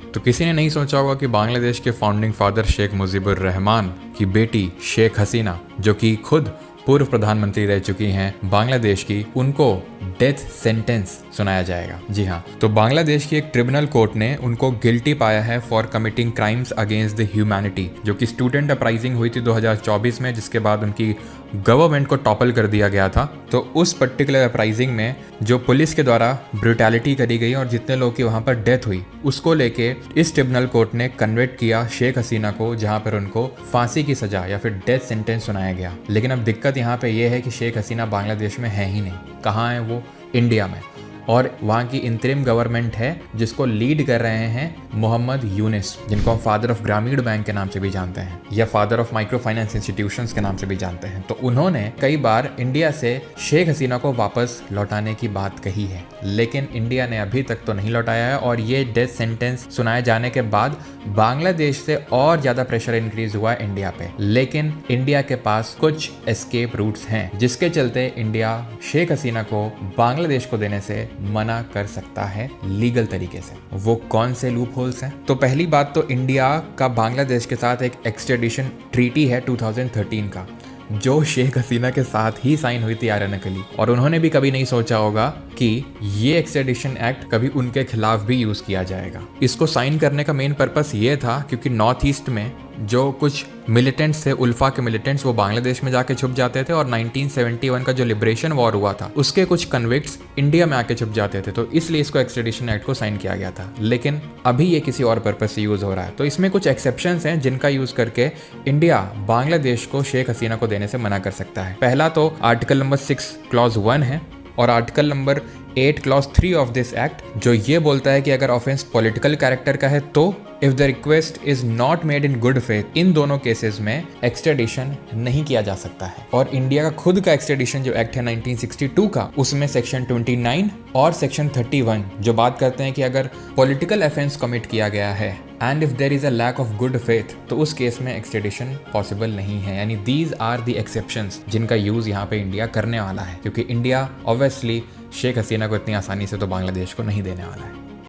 तो किसी ने नहीं सोचा होगा कि बांग्लादेश के फाउंडिंग फादर शेख मुजीबुर रहमान की बेटी शेख हसीना, जो कि खुद पूर्व प्रधानमंत्री रह चुकी हैं बांग्लादेश की, उनको डेथ सेंटेंस सुनाया जाएगा। जी हाँ, तो बांग्लादेश की एक ट्रिब्यूनल कोर्ट ने उनको गिल्टी पाया है for committing crimes against the humanity, जो कि स्टूडेंट अपराइजिंग हुई थी 2024 में, जिसके बाद उनकी गवर्नमेंट को टॉपल कर दिया गया था। तो उस पर्टिकुलर अपराइजिंग में जो पुलिस के द्वारा ब्रूटैलिटी करी गई और जितने लोग की वहाँ पर डेथ हुई, उसको लेके इस ट्रिब्यूनल कोर्ट ने कन्विक्ट किया शेख हसीना को, जहाँ पर उनको फांसी की सजा या फिर डेथ सेंटेंस सुनाया गया। लेकिन अब दिक्कत यहाँ पे ये है कि शेख हसीना बांग्लादेश में है ही नहीं। कहाँ है वो? इंडिया में। और वहाँ की इंतरिम गवर्नमेंट है जिसको लीड कर रहे हैं मोहम्मद यूनिस, जिनको हम फादर ऑफ ग्रामीण बैंक के नाम से भी जानते हैं या father of micro finance institutions के नाम से भी जानते हैं। तो उन्होंने कई बार इंडिया से शेख हसीना को वापस लौटाने की बात कही है, लेकिन इंडिया ने अभी तक तो नहीं लौटाया है। और ये डेथ सेंटेंस सुनाए जाने के बाद बांग्लादेश से और ज़्यादा प्रेशर इंक्रीज हुआ है इंडिया पे। लेकिन इंडिया के पास कुछ एस्केप रूट्स हैं, जिसके चलते इंडिया शेख हसीना को बांग्लादेश को देने से मना कर सकता है लीगल तरीके से। वो कौन से लूप होल्स हैं? तो पहली बात तो इंडिया का बांग्लादेश के साथ एक एक्सट्रेडिशन ट्रीटी है 2013 का, जो शेख हसीना के साथ ही साइन हुई थी आयरनकली। और उन्होंने भी कभी नहीं सोचा होगा कि ये एक्सट्रेडिशन एक्ट कभी उनके खिलाफ भी यूज किया जाएगा। इसको साइन करने का मेन पर्पस ये था क्योंकि नॉर्थ ईस्ट में जो कुछ मिलिटेंट्स थे, उल्फा के मिलिटेंट्स, वो बांग्लादेश में जाके छुप जाते थे। और 1971 का जो लिबरेशन वॉर हुआ था, उसके कुछ कन्विक्ट्स इंडिया में आके छुप जाते थे। तो इसलिए इसको एक्सट्रेडिशन एक्ट को साइन किया गया था। लेकिन अभी ये किसी और पर्पस से यूज हो रहा है। तो इसमें कुछ एक्सेप्शंस हैं जिनका यूज करके इंडिया बांग्लादेश को शेख हसीना को देने से मना कर सकता है। पहला तो आर्टिकल नंबर 6 क्लॉज 1 है और article number 8 clause 3 of this act, जो ये बोलता है कि अगर ऑफेंस पॉलिटिकल कैरेक्टर का है तो if the request is not made in good faith, इन दोनों केसेस में एक्सट्रेडिशन नहीं किया जा सकता है। और इंडिया का खुद का एक्सट्रेडिशन जो एक्ट है 1962 का, उसमें सेक्शन 29 और सेक्शन 31 जो बात करते हैं कि अगर पॉलिटिकल ऑफेंस कमिट किया गया है and if there is a lack of good faith, तो उस केस में एक्सट्रेडिशन पॉसिबल नहीं है। यानी दीज आर द एक्सेप्शंस जिनका यूज यहाँ पे इंडिया करने वाला है, क्योंकि इंडिया ऑब्वियसली शेख हसीना को इतनी आसानी से तो बांग्लादेश को नहीं देने वाला है।